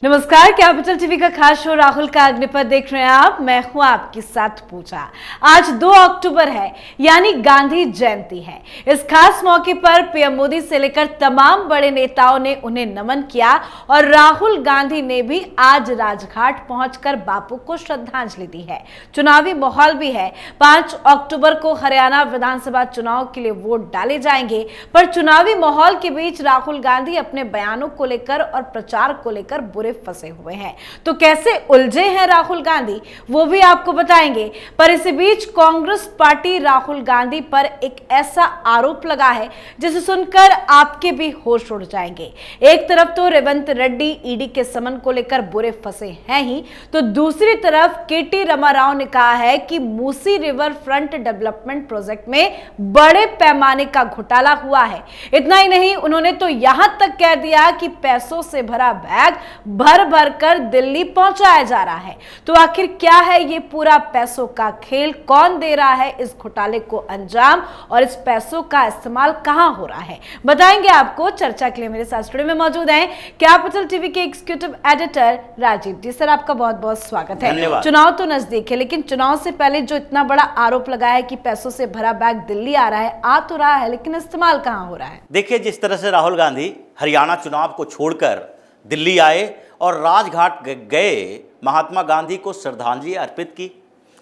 नमस्कार, capital TV का खास शो राहुल का अग्निपथ देख रहे हैं आप। मैं हूं आपके साथ पूजा। आज 2 अक्टूबर है, यानी गांधी जयंती है। इस खास मौके पर पीएम मोदी से लेकर तमाम बड़े नेताओं ने उन्हें नमन किया और राहुल गांधी ने भी आज राजघाट पहुंचकर बापू को श्रद्धांजलि दी है। चुनावी माहौल भी है। 5 अक्टूबर को हरियाणा विधानसभा चुनाव के लिए वोट डाले जाएंगे, पर चुनावी माहौल के बीच राहुल गांधी अपने बयानों को लेकर और प्रचार को लेकर बुरे फंसे हुए हैं। तो कैसे उलझे हैं राहुल गांधी, वो भी आपको बताएंगे। पर इसी बीच कांग्रेस पार्टी राहुल गांधी पर एक ऐसा आरोप लगा है जिसे सुनकर आपके भी होश उड़ जाएंगे। एक तरफ तो रेवंत रेड्डी ईडी के समन को लेकर बुरे फंसे हैं ही, तो दूसरी तरफ केटी रामाराव ने कहा है कि Musi river front development project में बड़े पैमाने का घोटाला हुआ है। इतना ही नहीं, उन्होंने तो यहां तक कह दिया कि पैसों से भरा बैग भर भर कर दिल्ली पहुंचाया जा रहा है। तो आखिर क्या है ये पूरा पैसों का खेल, कौन दे रहा है इस घोटाले को अंजाम और इस पैसों का इस्तेमाल कहां हो रहा है, बताएंगे आपको। चर्चा के लिए मेरे साथ स्टूडियो में मौजूद हैं कैपिटल टीवी के एग्जीक्यूटिव एडिटर राजीव जी। सर, आपका बहुत बहुत स्वागत है। चुनाव तो नजदीक है, लेकिन चुनाव से पहले जो इतना बड़ा आरोप लगा है कि पैसों से भरा बैग दिल्ली आ रहा है, आ तो रहा है, लेकिन इस्तेमाल कहां हो रहा है? देखिए, जिस तरह से राहुल गांधी हरियाणा चुनाव को छोड़कर दिल्ली आए और राजघाट गए, महात्मा गांधी को श्रद्धांजलि अर्पित की,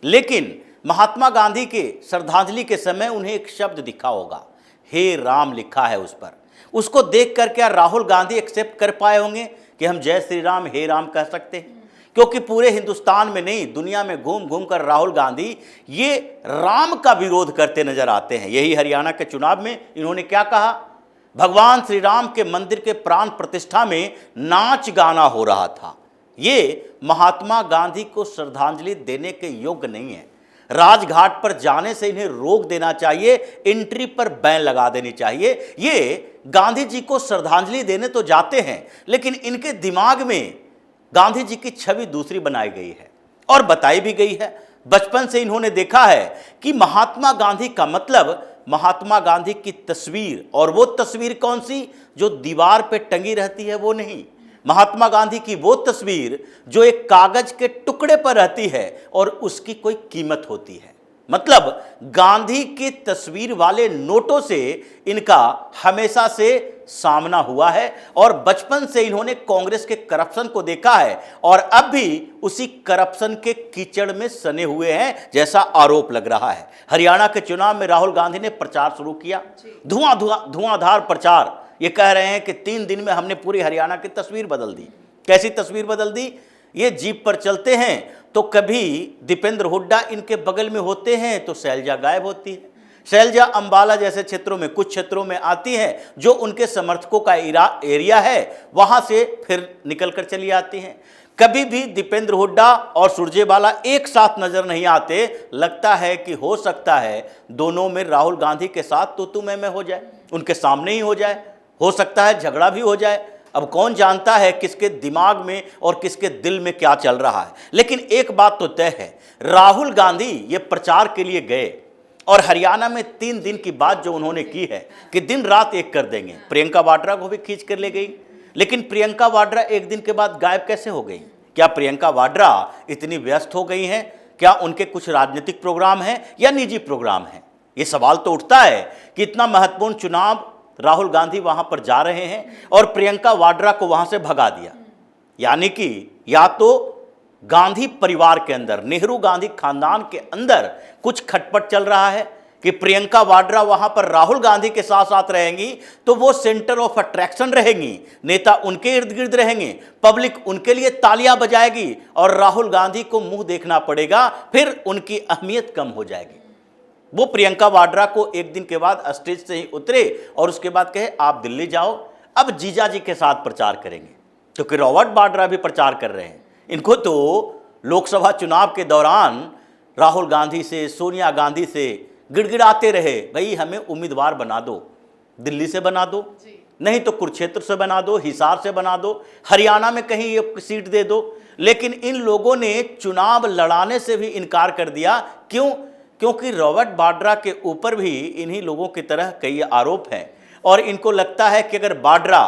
लेकिन महात्मा गांधी के श्रद्धांजलि के समय उन्हें एक शब्द दिखा होगा, हे राम लिखा है उस पर। उसको देखकर क्या राहुल गांधी एक्सेप्ट कर पाए होंगे कि हम जय श्री राम हे राम कह सकते हैं? क्योंकि पूरे हिंदुस्तान में नहीं, दुनिया में घूम घूम कर राहुल गांधी ये राम का विरोध करते नजर आते हैं। यही हरियाणा के चुनाव में इन्होंने क्या कहा, भगवान श्री राम के मंदिर के प्राण प्रतिष्ठा में नाच गाना हो रहा था। ये महात्मा गांधी को श्रद्धांजलि देने के योग्य नहीं है। राजघाट पर जाने से इन्हें रोक देना चाहिए, एंट्री पर बैन लगा देनी चाहिए। ये गांधी जी को श्रद्धांजलि देने तो जाते हैं, लेकिन इनके दिमाग में गांधी जी की छवि दूसरी बनाई गई है और बताई भी गई है। बचपन से इन्होंने देखा है कि महात्मा गांधी का मतलब महात्मा गांधी की तस्वीर, और वो तस्वीर कौन सी जो दीवार पे टंगी रहती है, वो नहीं। महात्मा गांधी की वो तस्वीर जो एक कागज के टुकड़े पर रहती है और उसकी कोई कीमत होती है। मतलब गांधी की तस्वीर वाले नोटों से इनका हमेशा से सामना हुआ है और बचपन से इन्होंने कांग्रेस के करप्शन को देखा है और अब भी उसी करप्शन के कीचड़ में सने हुए हैं, जैसा आरोप लग रहा है। हरियाणा के चुनाव में राहुल गांधी ने प्रचार शुरू किया, धुआंधार प्रचार। ये कह रहे हैं कि 3 दिन में हमने पूरी हरियाणा की तस्वीर बदल दी। कैसी तस्वीर बदल दी? ये जीप पर चलते हैं तो कभी दीपेंद्र हुड्डा इनके बगल में होते हैं तो शैलजा गायब होती है। शैलजा अंबाला जैसे क्षेत्रों में, कुछ क्षेत्रों में आती है जो उनके समर्थकों का एरिया है, वहां से फिर निकलकर चली आती हैं। कभी भी दीपेंद्र हुड्डा और सुरजेवाला एक साथ नजर नहीं आते। लगता है कि हो सकता है दोनों में राहुल गांधी के साथ तो मैं हो जाए, उनके सामने ही हो जाए, हो सकता है झगड़ा भी हो जाए। अब कौन जानता है किसके दिमाग में और किसके दिल में क्या चल रहा है। लेकिन एक बात तो तय है, राहुल गांधी ये प्रचार के लिए गए और हरियाणा में 3 दिन की बात जो उन्होंने की है कि दिन रात एक कर देंगे। प्रियंका वाड्रा को भी खींच कर ले गई, लेकिन प्रियंका वाड्रा एक दिन के बाद गायब कैसे हो गई? क्या प्रियंका वाड्रा इतनी व्यस्त हो गई हैं? क्या उनके कुछ राजनीतिक प्रोग्राम हैं या निजी प्रोग्राम हैं? ये सवाल तो उठता है कि इतना महत्वपूर्ण चुनाव राहुल गांधी वहां पर जा रहे हैं और प्रियंका वाड्रा को वहां से भगा दिया। यानी कि या तो गांधी परिवार के अंदर, नेहरू गांधी खानदान के अंदर कुछ खटपट चल रहा है कि प्रियंका वाड्रा वहां पर राहुल गांधी के साथ साथ रहेंगी तो वो सेंटर ऑफ अट्रैक्शन रहेंगी, नेता उनके इर्द गिर्द रहेंगे, पब्लिक उनके लिए तालियां बजाएगी और राहुल गांधी को मुंह देखना पड़ेगा, फिर उनकी अहमियत कम हो जाएगी। वो प्रियंका वाड्रा को एक दिन के बाद स्टेज से ही उतरे और उसके बाद कहे आप दिल्ली जाओ, अब जीजा जी के साथ प्रचार करेंगे। क्योंकि रॉबर्ट वाड्रा भी प्रचार कर रहे हैं। इनको तो लोकसभा चुनाव के दौरान राहुल गांधी से, सोनिया गांधी से गिड़गिड़ाते रहे, भाई हमें उम्मीदवार बना दो, दिल्ली से बना दो, नहीं तो कुरुक्षेत्र से बना दो, हिसार से बना दो, हरियाणा में कहीं एक सीट दे दो। लेकिन इन लोगों ने चुनाव लड़ाने से भी इनकार कर दिया। क्यों? क्योंकि रॉबर्ट वाड्रा के ऊपर भी इन्हीं लोगों की तरह कई आरोप हैं और इनको लगता है कि अगर वाड्रा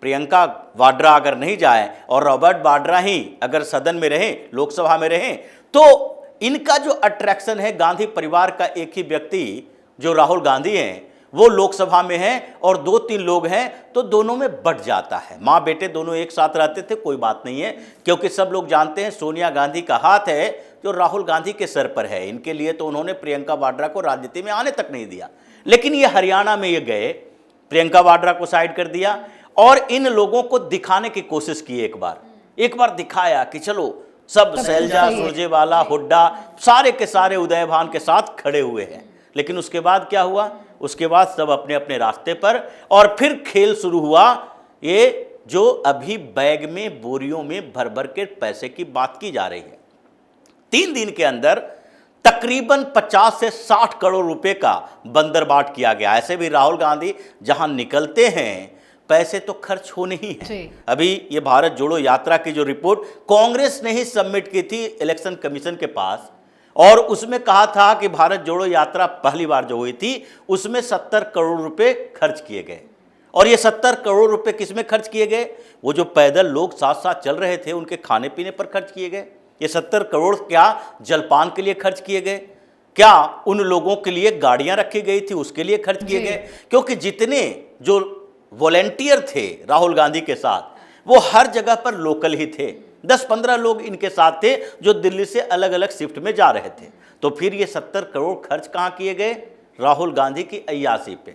प्रियंका वाड्रा अगर नहीं जाए और रॉबर्ट वाड्रा ही अगर सदन में रहें, लोकसभा में रहें, तो इनका जो अट्रैक्शन है गांधी परिवार का एक ही व्यक्ति जो राहुल गांधी हैं वो लोकसभा में हैं और 2-3 लोग हैं तो दोनों में बढ़ जाता है। माँ बेटे दोनों एक साथ रहते थे, कोई बात नहीं है, क्योंकि सब लोग जानते हैं सोनिया गांधी का हाथ है जो राहुल गांधी के सर पर है। इनके लिए तो उन्होंने प्रियंका वाड्रा को राजनीति में आने तक नहीं दिया। लेकिन ये हरियाणा में ये गए, प्रियंका वाड्रा को साइड कर दिया और इन लोगों को दिखाने की कोशिश की। एक बार दिखाया कि चलो सब शैलजा सुरजेवाला, हुड्डा सारे के सारे उदयभान के साथ खड़े हुए हैं। लेकिन उसके बाद क्या हुआ? उसके बाद सब अपने अपने रास्ते पर, और फिर खेल शुरू हुआ। ये जो अभी बैग में बोरियों में भर भर के पैसे की बात की जा रही है, 3 दिन के अंदर तकरीबन 50 से 60 करोड़ रुपए का बंदरबाट किया गया। ऐसे भी राहुल गांधी जहां निकलते हैं पैसे तो खर्च होने ही है। अभी ये भारत जोड़ो यात्रा की जो रिपोर्ट कांग्रेस ने ही सबमिट की थी इलेक्शन कमीशन के पास, और उसमें कहा था कि भारत जोड़ो यात्रा पहली बार जो हुई थी उसमें 70 करोड़ रुपए खर्च किए गए। और ये 70 करोड़ रुपए किस में खर्च किए गए? वो जो पैदल लोग साथ साथ चल रहे थे उनके खाने पीने पर खर्च किए गए। ये 70 करोड़ क्या जलपान के लिए खर्च किए गए? क्या उन लोगों के लिए गाड़ियां रखी गई थी उसके लिए खर्च किए गए? क्योंकि जितने जो वॉलेंटियर थे राहुल गांधी के साथ वो हर जगह पर लोकल ही थे। 10-15 लोग इनके साथ थे जो दिल्ली से अलग अलग शिफ्ट में जा रहे थे। तो फिर ये 70 करोड़ खर्च कहाँ किए गए? राहुल गांधी की अय्याशी पे।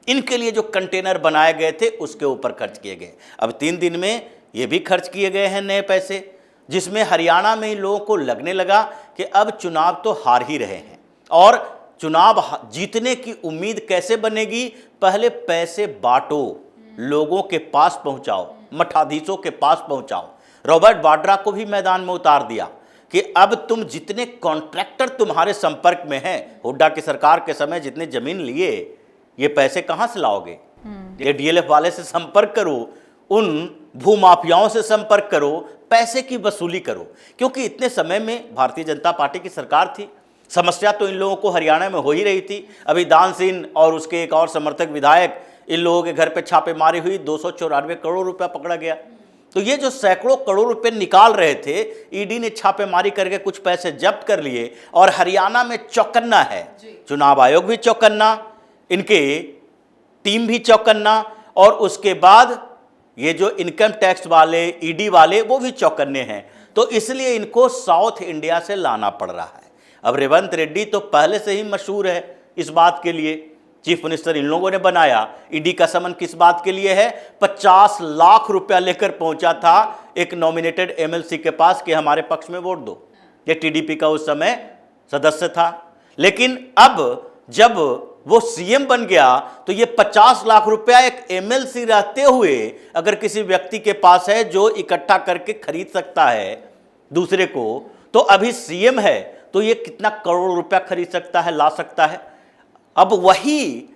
इनके लिए जो कंटेनर बनाए गए थे उसके ऊपर खर्च किए गए। अब 3 दिन में ये भी खर्च किए गए हैं नए पैसे, जिसमें हरियाणा में इन लोगों को लगने लगा कि अब चुनाव तो हार ही रहे हैं और चुनाव जीतने की उम्मीद कैसे बनेगी? पहले पैसे बांटो, लोगों के पास पहुंचाओ, मठाधीशों के पास पहुंचाओ। रॉबर्ट वाड्रा को भी मैदान में उतार दिया कि अब तुम जितने कॉन्ट्रैक्टर तुम्हारे संपर्क में हैं, हुड्डा की सरकार के समय जितने जमीन लिए, ये पैसे कहां से लाओगे? ये डीएलएफ वाले से संपर्क करो, उन भूमाफियाओं से संपर्क करो, पैसे की वसूली करो। क्योंकि इतने समय में भारतीय जनता पार्टी की सरकार थी, समस्या तो इन लोगों को हरियाणा में हो ही रही थी। अभी दान सिंह और उसके एक और समर्थक विधायक, इन लोगों के घर पे छापेमारी हुई, 294 करोड़ रुपया पकड़ा गया। तो ये जो सैकड़ों करोड़ रुपए निकाल रहे थे, ईडी ने छापेमारी करके कुछ पैसे जब्त कर लिए और हरियाणा में चौकन्ना है। चुनाव आयोग भी चौकन्ना, इनके टीम भी चौकन्ना, और उसके बाद ये जो इनकम टैक्स वाले, ईडी वाले, वो भी चौकन्ने हैं। तो इसलिए इनको साउथ इंडिया से लाना पड़ रहा है। अब रेवंत रेड्डी तो पहले से ही मशहूर है इस बात के लिए, चीफ मिनिस्टर इन लोगों ने बनाया। ईडी का समन किस बात के लिए है? 50 लाख रुपया लेकर पहुंचा था एक नॉमिनेटेड एमएलसी के पास कि हमारे पक्ष में वोट दो। ये टीडीपी का उस समय सदस्य था। लेकिन अब जब वो सीएम बन गया तो ये 50 लाख रुपया एक एमएलसी रहते हुए अगर किसी व्यक्ति के पास है जो इकट्ठा करके खरीद सकता है दूसरे को, तो अभी सीएम है तो ये कितना करोड़ रुपया खरीद सकता है, ला सकता है। अब वही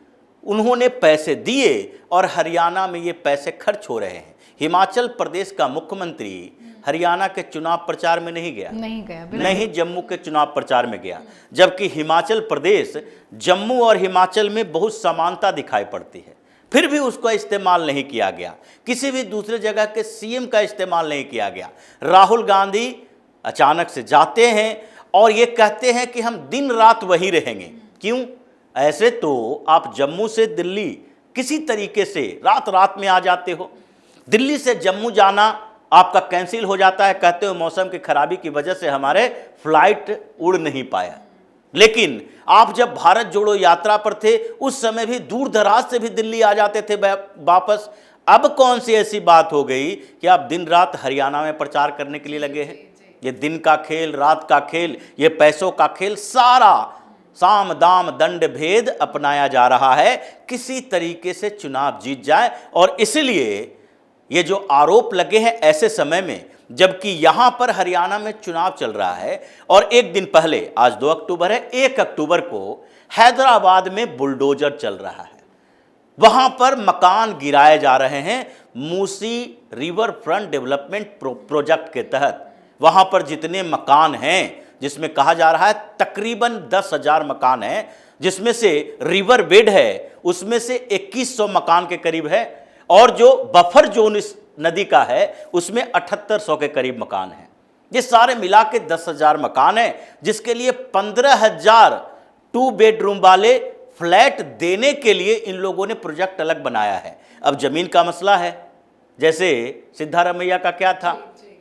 उन्होंने पैसे दिए और हरियाणा में ये पैसे खर्च हो रहे हैं। हिमाचल प्रदेश का मुख्यमंत्री हरियाणा के चुनाव प्रचार में नहीं गया, नहीं जम्मू के चुनाव प्रचार में गया, जबकि हिमाचल प्रदेश जम्मू और हिमाचल में बहुत समानता दिखाई पड़ती है, फिर भी उसका इस्तेमाल नहीं किया गया। किसी भी दूसरे जगह के सीएम का इस्तेमाल नहीं किया गया। राहुल गांधी अचानक से जाते हैं और ये कहते हैं कि हम दिन रात वहीं रहेंगे। क्यों? ऐसे तो आप जम्मू से दिल्ली किसी तरीके से रात रात में आ जाते हो, दिल्ली से जम्मू जाना आपका कैंसिल हो जाता है, कहते हो मौसम की खराबी की वजह से हमारे फ्लाइट उड़ नहीं पाया। लेकिन आप जब भारत जोड़ो यात्रा पर थे उस समय भी दूर दराज से भी दिल्ली आ जाते थे वापस। अब कौन सी ऐसी बात हो गई कि आप दिन रात हरियाणा में प्रचार करने के लिए लगे हैं? ये दिन का खेल, रात का खेल, ये पैसों का खेल, सारा साम दाम दंड भेद अपनाया जा रहा है, किसी तरीके से चुनाव जीत जाए। और इसलिए ये जो आरोप लगे हैं ऐसे समय में, जबकि यहां पर हरियाणा में चुनाव चल रहा है और एक दिन पहले, आज 2 अक्टूबर है, 1 अक्टूबर को हैदराबाद में बुलडोजर चल रहा है, वहां पर मकान गिराए जा रहे हैं Musi river front development project के तहत। वहां पर जितने मकान हैं, जिसमें कहा जा रहा है तकरीबन 10,000 मकान हैं, जिसमें से रिवर बेड है उसमें से 2100 मकान के करीब है, और जो बफर जोन इस नदी का है उसमें 7800 के करीब मकान हैं। ये सारे मिला के 10,000 मकान हैं, जिसके लिए 15,000 2 बेडरूम वाले फ्लैट देने के लिए इन लोगों ने प्रोजेक्ट अलग बनाया है। अब जमीन का मसला है, जैसे सिद्धारमैया का क्या था,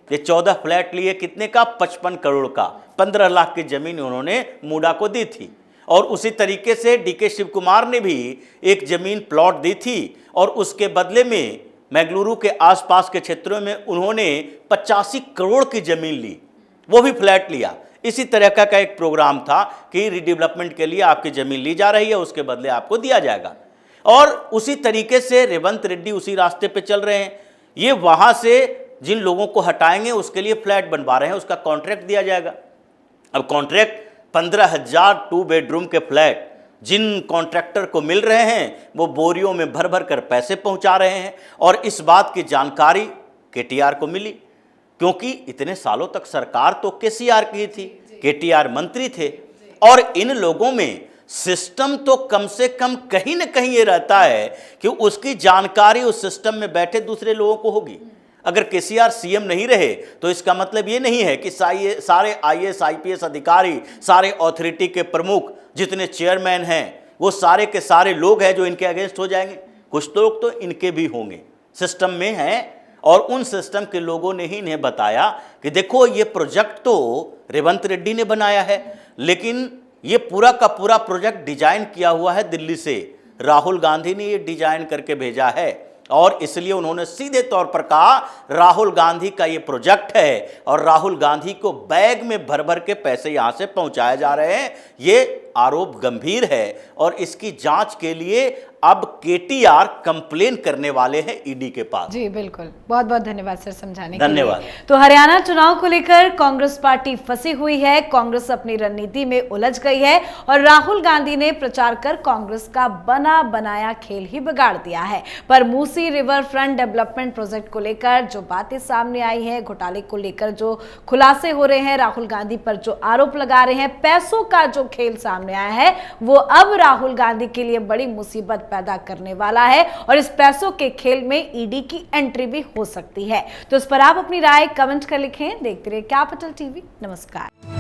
ये 14 फ्लैट लिए, कितने का, 55 करोड़ का, 15 लाख की जमीन उन्होंने मूडा को दी थी। और उसी तरीके से डीके शिव कुमार ने भी एक जमीन प्लॉट दी थी और उसके बदले में मैंगलुरु के आसपास के क्षेत्रों में उन्होंने 85 करोड़ की जमीन ली, वो भी फ्लैट लिया। इसी तरह का एक प्रोग्राम था कि रीडेवलपमेंट के लिए आपकी जमीन ली जा रही है, उसके बदले आपको दिया जाएगा। और उसी तरीके से रेवंत रेड्डी उसी रास्ते पे चल रहे हैं। ये वहां से जिन लोगों को हटाएंगे उसके लिए फ्लैट बनवा रहे हैं, उसका कॉन्ट्रैक्ट दिया जाएगा। अब कॉन्ट्रैक्ट 15,000 2 बेडरूम के फ्लैट जिन कॉन्ट्रैक्टर को मिल रहे हैं वो बोरियों में भर भर कर पैसे पहुंचा रहे हैं। और इस बात की जानकारी केटीआर को मिली, क्योंकि इतने सालों तक सरकार तो केसीआर की थी, केटीआर मंत्री थे। और इन लोगों में सिस्टम तो कम से कम कहीं ना कहीं ये रहता है कि उसकी जानकारी उस सिस्टम में बैठे दूसरे लोगों को होगी। अगर केसीआर सीएम नहीं रहे तो इसका मतलब ये नहीं है कि सारे आईएएस आईपीएस अधिकारी, सारे अथॉरिटी के प्रमुख, जितने चेयरमैन हैं, वो सारे के सारे लोग हैं जो इनके अगेंस्ट हो जाएंगे। कुछ लोग तो इनके भी होंगे, सिस्टम में हैं। और उन सिस्टम के लोगों ने ही इन्हें बताया कि देखो ये प्रोजेक्ट तो रेवंत रेड्डी ने बनाया है, लेकिन ये पूरा का पूरा प्रोजेक्ट डिजाइन किया हुआ है दिल्ली से, राहुल गांधी ने ये डिजाइन करके भेजा है। और इसलिए उन्होंने सीधे तौर पर कहा राहुल गांधी का ये प्रोजेक्ट है और राहुल गांधी को बैग में भर भर के पैसे यहां से पहुंचाए जा रहे हैं। ये आरोप गंभीर है और इसकी जांच के लिए अब केटीआर कंप्लेन करने वाले हैं ईडी के पास। जी बिल्कुल, बहुत बहुत धन्यवाद सर समझाने के लिए। धन्यवाद। तो हरियाणा चुनाव को लेकर कांग्रेस पार्टी फंसी हुई है, कांग्रेस अपनी रणनीति में उलझ गई है और राहुल गांधी ने प्रचार कर कांग्रेस का बना बनाया खेल ही बिगाड़ दिया है। पर Musi river front development project को लेकर जो बातें सामने आई है, घोटाले को लेकर जो खुलासे हो रहे हैं, राहुल गांधी पर जो आरोप लगा रहे हैं, पैसों का जो खेल सामने आया है, वो अब राहुल गांधी के लिए बड़ी मुसीबत पैदा करने वाला है और इस पैसों के खेल में ईडी की एंट्री भी हो सकती है। तो इस पर आप अपनी राय कमेंट कर लिखें। देखते रहिए कैपिटल टीवी। नमस्कार।